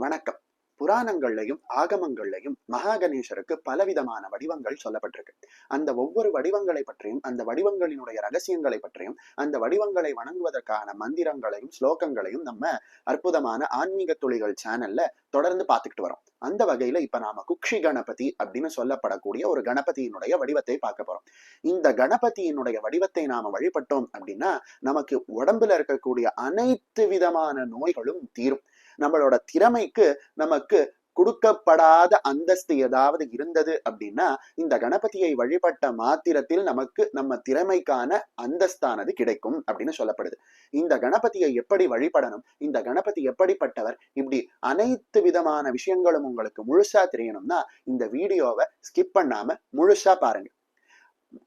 வணக்கம். புராணங்கள்லையும் ஆகமங்கள்லையும் மகா கணேசருக்கு பலவிதமான வடிவங்கள் சொல்லப்பட்டிருக்கு. அந்த ஒவ்வொரு வடிவங்களை பற்றியும், அந்த வடிவங்களினுடைய ரகசியங்களை பற்றியும், அந்த வடிவங்களை வணங்குவதற்கான மந்திரங்களையும் ஸ்லோகங்களையும் நம்ம அற்புதமான ஆன்மீக துளிகள் சேனல்ல தொடர்ந்து பார்த்துக்கிட்டு வரோம். அந்த வகையில இப்ப நாம குக்ஷி கணபதி அப்படின்னு சொல்லப்படக்கூடிய ஒரு கணபதியினுடைய வடிவத்தை பார்க்க போறோம். இந்த கணபதியினுடைய வடிவத்தை நாம வழிபட்டோம் அப்படின்னா நமக்கு உடம்புல இருக்கக்கூடிய அனைத்து விதமான நோய்களும் தீரும். நம்மளோட திறமைக்கு நமக்கு கொடுக்கப்படாத அந்தஸ்து ஏதாவது இருந்தது அப்படின்னா இந்த கணபதியை வழிபட்ட மாத்திரத்தில் நமக்கு நம்ம திறமைக்கான அந்தஸ்தானது கிடைக்கும் அப்படின்னு சொல்லப்படுது. இந்த கணபதியை எப்படி வழிபடணும், இந்த கணபதி எப்படிப்பட்டவர், இப்படி அனைத்து விதமான விஷயங்களும் உங்களுக்கு முழுசா தெரியணும்னா இந்த வீடியோவை ஸ்கிப் பண்ணாம முழுசா பாருங்க.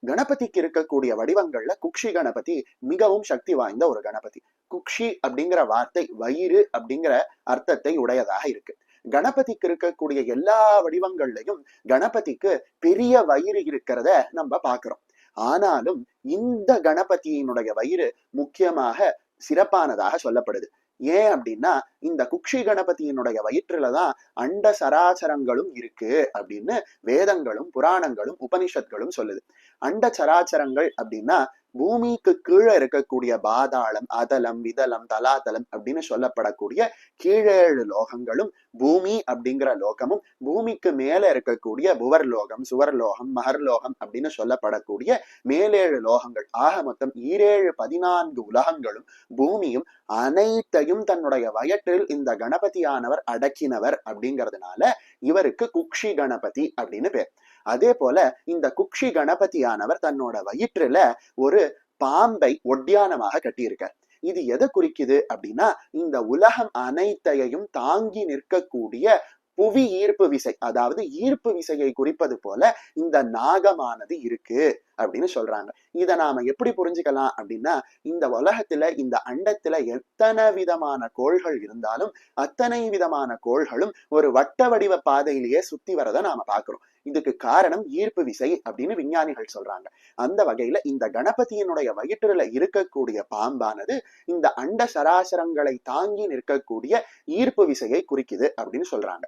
கணபதிக்கு இருக்கக்கூடிய வடிவங்கள்ல குக்ஷி கணபதி மிகவும் சக்தி வாய்ந்த ஒரு கணபதி. குக்ஷி அப்படிங்கிற வார்த்தை வயிறு அப்படிங்கிற அர்த்தத்தை உடையதாக இருக்கு. கணபதிக்கு இருக்கக்கூடிய எல்லா வடிவங்கள்லையும் கணபதிக்கு பெரிய வயிறு இருக்கிறத நம்ம பாக்குறோம். ஆனாலும் இந்த கணபதியினுடைய வயிறு முக்கியமாக சிறப்பானதாக சொல்லப்படுது. ஏன் அப்படின்னா இந்த குக்ஷி கணபதியினுடைய வயிற்றுலதான் அண்ட சராச்சரங்களும் இருக்கு அப்படின்னு வேதங்களும் புராணங்களும் உபனிஷத்களும் சொல்லுது. அண்ட சராச்சரங்கள் அப்படின்னா பூமிக்கு கீழே இருக்கக்கூடிய பாதாளம், அதலம், விதலம், தலாதலம் அப்படின்னு சொல்லப்படக்கூடிய கீழேழு லோகங்களும், பூமி அப்படிங்கிற லோகமும், பூமிக்கு மேல இருக்கக்கூடிய புவர்லோகம், சுவர்லோகம், மகர்லோகம் அப்படின்னு சொல்லப்படக்கூடிய மேலேழு லோகங்கள், ஆக மொத்தம் 14 உலகங்களும் பூமியும் அனைத்தையும் தன்னுடைய வயற்றில் இந்த கணபதியானவர் அடக்கினவர் அப்படிங்கிறதுனால இவருக்கு குக்ஷி கணபதி அப்படின்னு பேர். அதே போல இந்த குக்ஷி கணபதியானவர் தன்னோட வயிற்றுல ஒரு பாம்பை ஒட்டியானமாக கட்டியிருக்கார். இது எதை குறிக்குது அப்படின்னா இந்த உலகம் அனைத்தையும் தாங்கி நிற்கக்கூடிய புவி ஈர்ப்பு விசை, அதாவது ஈர்ப்பு விசையை குறிப்பது போல இந்த நாகமானது இருக்கு அப்படின்னு சொல்றாங்க. இதை நாம எப்படி புரிஞ்சுக்கலாம் அப்படின்னா இந்த உலகத்துல இந்த அண்டத்துல எத்தனை விதமான கோள்கள் இருந்தாலும் அத்தனை விதமான கோள்களும் ஒரு வட்ட வடிவ பாதையிலேயே சுத்தி வரதை நாம பாக்குறோம். இதுக்கு காரணம் ஈர்ப்பு விசை அப்படின்னு விஞ்ஞானிகள் சொல்றாங்க. அந்த வகையில இந்த கணபதியினுடைய வயிற்றுல இருக்கக்கூடிய பாம்பானது இந்த அண்ட சராசரங்களை தாங்கி நிற்கக்கூடிய ஈர்ப்பு விசையை குறிக்குது அப்படின்னு சொல்றாங்க.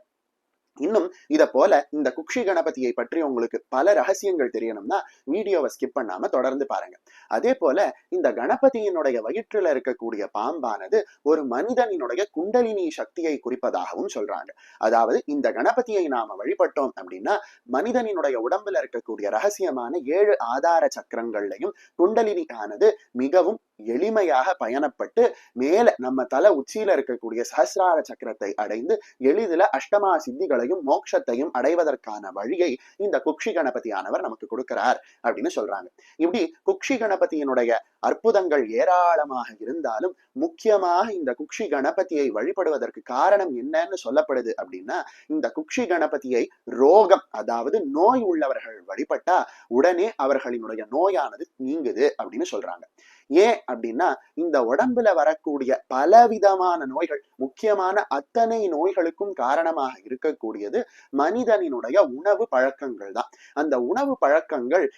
இன்னும் இத போல இந்த குக்ஷி கணபதியை பற்றி உங்களுக்கு பல ரகசியங்கள் தெரியணும்னா வீடியோவை ஸ்கிப் பண்ணாம தொடர்ந்து பாருங்க. அதே போல இந்த கணபதியினுடைய வயிற்றுல இருக்கக்கூடிய பாம்பானது ஒரு மனிதனினுடைய குண்டலினி சக்தியை குறிப்பதாகவும் சொல்றாங்க. அதாவது இந்த கணபதியை நாம வழிபட்டோம் அப்படின்னா மனிதனினுடைய உடம்புல இருக்கக்கூடிய ரகசியமான 7 ஆதார சக்கரங்கள்லையும் குண்டலினி ஆனது மிகவும் எளிமையாக பயணப்பட்டு மேல நம்ம தலை உச்சியில இருக்கக்கூடிய சஹஸ்ரார சக்கரத்தை அடைந்து எளிதில் அஷ்டமா சித்திகளையும் மோட்சத்தையும் அடைவதற்கான வழியை இந்த குக்ஷி கணபதியானவர் நமக்கு கொடுக்கிறார் அப்படின்னு சொல்றாங்க. இப்படி குக்ஷி கணபதியினுடைய அற்புதங்கள் ஏராளமாக இருந்தாலும் முக்கியமாக இந்த குக்ஷி கணபதியை வழிபடுவதற்கு காரணம் என்னன்னு சொல்லப்படுது அப்படின்னா இந்த குக்ஷி கணபதியை ரோகம், அதாவது நோய் உள்ளவர்கள் வழிபட்டா உடனே அவர்களினுடைய நோயானது நீங்குது அப்படின்னு சொல்றாங்க. ஏன் அப்படின்னா இந்த உடம்புல வரக்கூடிய பலவிதமான நோய்கள், முக்கியமான அத்தனை நோய்களுக்கும் காரணமாக இருக்கக்கூடியது மனிதனினுடைய உணவு பழக்கங்கள் தான். அந்த உணவு பழக்கங்கள்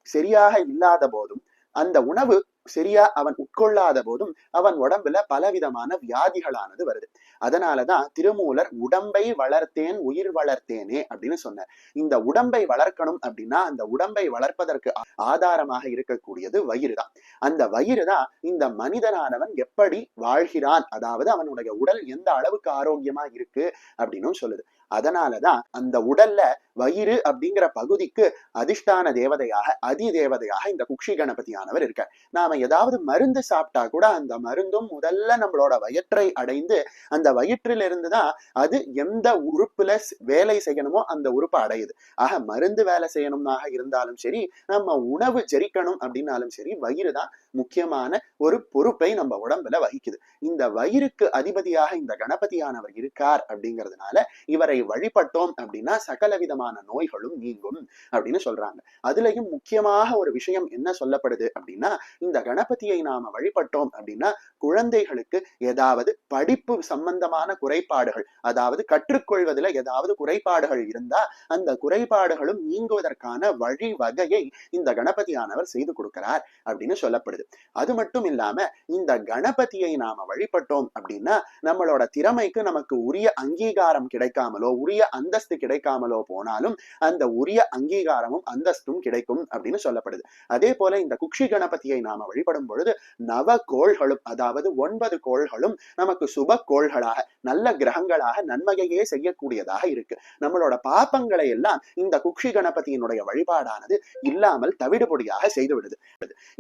சரியாக இல்லாத போதும், அந்த உணவு சரியா அவன் உட்கொள்ளாத போதும் அவன் உடம்புல பலவிதமான வியாதிகளானது வருது. அதனாலதான் திருமூலர் உடம்பை வளர்த்தேன் உயிர் வளர்த்தேனே அப்படின்னு சொன்னார். இந்த உடம்பை வளர்க்கணும் அப்படின்னா அந்த உடம்பை வளர்ப்பதற்கு ஆதாரமாக இருக்கக்கூடியது வயிறு தான். அந்த வயிறு தான் இந்த மனிதனானவன் எப்படி வாழ்கிறான், அதாவது அவனுடைய உடல் எந்த அளவுக்கு ஆரோக்கியமா இருக்கு அப்படின்னு சொல்லுது. அதனாலதான் அந்த உடல்ல வயிறு அப்படிங்கிற பகுதிக்கு அதிஷ்டான தேவதையாக, அதி தேவதையாக இந்த குக்ஷி கணபதியானவர் இருக்கார். நாம ஏதாவது மருந்து சாப்பிட்டா கூட அந்த மருந்தும் முதல்ல நம்மளோட வயிற்றை அடைந்து அந்த வயிற்றிலிருந்து தான் அது எந்த உறுப்புல வேலை செய்யணுமோ அந்த உறுப்பை அடையுது. ஆக மருந்து வேலை செய்யணும்னாக இருந்தாலும் சரி, நம்ம உணவு ஜெரிக்கணும் அப்படின்னாலும் சரி, வயிறு தான் முக்கியமான ஒரு பொறுப்பை நம்ம உடம்புல வகிக்குது. இந்த வயிறுக்கு அதிபதியாக இந்த கணபதியானவர் இருக்கார் அப்படிங்கிறதுனால இவரை வழிபட்டோம் அப்படின்னா சகல விதமான நோய்களும் நீங்கும் அப்படின்னு சொல்றாங்க. அதுலயும் முக்கியமாக ஒரு விஷயம் என்ன சொல்லப்படுது அப்படின்னா இந்த கணபதியை நாம வழிபட்டோம் அப்படின்னா குழந்தைகளுக்கு ஏதாவது படிப்பு சம்பந்தமான குறைபாடுகள், அதாவது கற்றுக்கொள்வதில் ஏதாவது குறைபாடுகள் இருந்தா அந்த குறைபாடுகளும் நீங்குவதற்கான வழிவகையை இந்த கணபதியானவர் செய்து கொடுக்கிறார் அப்படின்னு சொல்லப்படுது. சொல்லப்படுது. அது மட்டும் இல்லாம இந்த கணபதியை நாம வழிபட்டோம் அப்படின்னா நம்மளோட திறமைக்கு நமக்கு உரிய அங்கீகாரம் கிடைக்காமலோ உரிய அந்தஸ்து கிடைக்காமலோ போனாலும் அந்த உரிய அங்கீகாரமும் அந்தஸ்தும் கிடைக்கும் அப்படின்னு சொல்லப்படுது. அதே போல இந்த குக்ஷி கணபதியை நாம வழிபடும் பொழுது நவ கோள்களும், அதாவது 9 கோள்களும் நமக்கு சுப கோள்களாக, நல்ல கிரகங்களாக நன்மையையே செய்யக்கூடியதாக இருக்கு. நம்மளோட பாப்பங்களை எல்லாம் இந்த குக்ஷி கணபதியினுடைய வழிபாடானது இல்லாமல் தவிடுபொடியாக செய்து விடுது.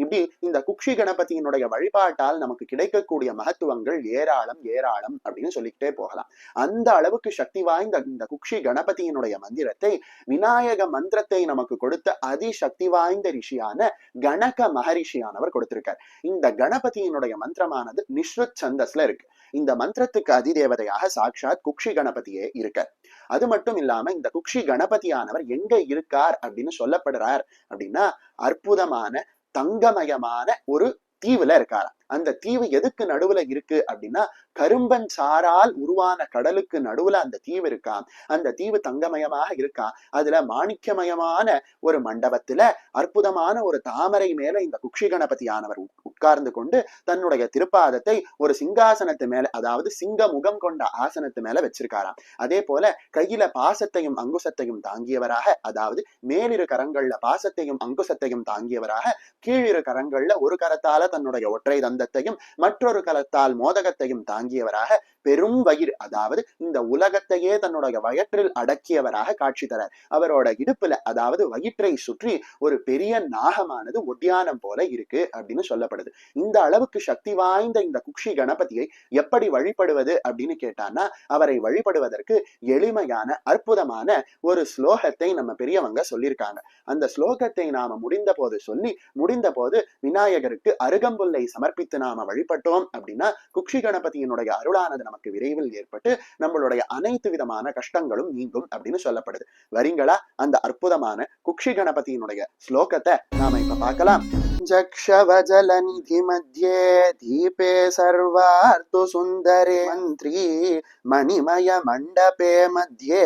இப்படி இந்த குக்ஷி கணபதியினுடைய வழிபாட்டால் நமக்கு கிடைக்கக்கூடிய மகத்துவங்கள் ஏராளம் ஏராளம் அப்படின்னு சொல்லிக்கிட்டே போகலாம். அந்த அளவுக்கு சக்தி வாய்ந்த இந்த குக்ஷி கணபதியினுடைய மந்திரத்தை, விநாயக மந்திரத்தை நமக்கு கொடுத்த அதிசக்தி வாய்ந்த ரிஷியான கணக மகரிஷியானவர் கொடுத்திருக்கார். இந்த கணபதியினுடைய மந்திரமானது நிஸ்ருத் சந்தஸ்ல இருக்கு. இந்த மந்திரத்துக்கு அதிதேவதையாக சாட்சாத் குக்ஷி கணபதியே இருக்கார். அது மட்டும் இல்லாம இந்த குக்ஷி கணபதியானவர் எங்க இருக்கார் அப்படின்னு சொல்லப்படுறார் அப்படின்னா அற்புதமான தங்கமயமான ஒரு தீவுல இருக்காராம். அந்த தீவு எதுக்கு நடுவுல இருக்கு அப்படின்னா கரும்பன் சாரால் உருவான கடலுக்கு நடுவுல அந்த தீவு இருக்கா. அந்த தீவு தங்கமயமாக இருக்கா. அதுல மாணிக்கமயமான ஒரு மண்டபத்துல அற்புதமான ஒரு தாமரை மேல இந்த குக்ஷி கணபதியானவர் உட்கார்ந்து கொண்டு தன்னுடைய திருப்பாதத்தை ஒரு சிங்காசனத்து மேல, அதாவது சிங்க முகம் கொண்ட ஆசனத்து மேல வச்சிருக்காராம். அதே போல கையில பாசத்தையும் அங்குசத்தையும் தாங்கியவராக, அதாவது மேலிரு கரங்கள்ல பாசத்தையும் அங்குசத்தையும் தாங்கியவராக, கீழிரு கரங்கள்ல ஒரு கரத்தால தன்னுடைய ஒற்றை தந்தத்தையும் மற்றொரு கரத்தால் மோதகத்தையும் தாங்கியவராக, பெரும் வயிறு, அதாவது இந்த உலகத்தையே தன்னுடைய வயிற்றில் அடக்கியவராக காட்சி தரார். அவரோட இடுப்புல, அதாவது வயிற்றை சுற்றி ஒரு பெரிய நாகமானது ஒட்டியானம் போல இருக்கு அப்படின்னு சொல்லப்படுது. இந்த அளவுக்கு சக்தி வாய்ந்த இந்த குக்ஷி கணபதியை எப்படி வழிபடுவது அப்படின்னு கேட்டான்னா அவரை வழிபடுவதற்கு எளிமையான அற்புதமான ஒரு ஸ்லோகத்தை நம்ம பெரியவங்க சொல்லியிருக்காங்க. அந்த ஸ்லோகத்தை நாம முடிந்த போது சொல்லி, முடிந்த போது விநாயகருக்கு அருகம்புல்லை சமர்ப்பித்து நாம வழிபட்டோம் அப்படின்னா குக்ஷி கணபதியினுடைய அருளானது நமக்கு விரைவில் ஏற்பட்டு நம்மளுடைய அனைத்து விதமான கஷ்டங்களும் நீங்கும் அப்படின்னு சொல்லப்படுது. வரீங்களா அந்த அற்புதமான குக்ஷி கணபதியினுடைய ஸ்லோகத்தை நாம இப்ப பார்க்கலாம். जक्षवजलनिधि मध्ये दीपे सर्वार्तु सुन्दरे मन्त्री मणिमय मण्डपे मध्ये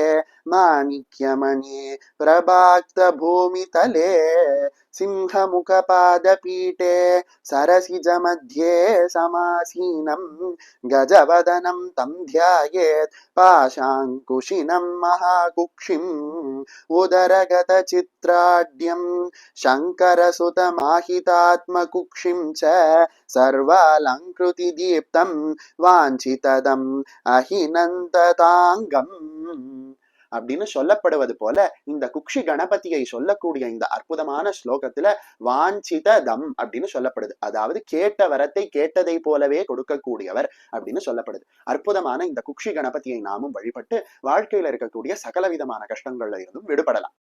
माणिक्यमणि प्रभाक्त भूमितले सिंहमुखपादपीठे सरसिज मध्ये समासीनं गजवदनं तं ध्यायेत् पाशाङ्कुशिनं महाकुक्षिम् उदरगतचित्राढ्यं शङ्करसुतमाहितात्मकुक्षिं च सर्वालङ्कृतिदीप्तं वाञ्छितदम् अहिनन्तताङ्गम् அப்படின்னு சொல்லப்படுவது போல இந்த குக்ஷி கணபதியை சொல்லக்கூடிய இந்த அற்புதமான ஸ்லோகத்துல வாஞ்சிததம் அப்படின்னு சொல்லப்படுது. அதாவது கேட்ட வரத்தை கேட்டதை போலவே கொடுக்கக்கூடியவர் அப்படின்னு சொல்லப்படுது. அற்புதமான இந்த குக்ஷி கணபதியை நாமும் வழிபட்டு வாழ்க்கையில இருக்கக்கூடிய சகல விதமான கஷ்டங்கள்ல இருந்தும் விடுபடலாம்.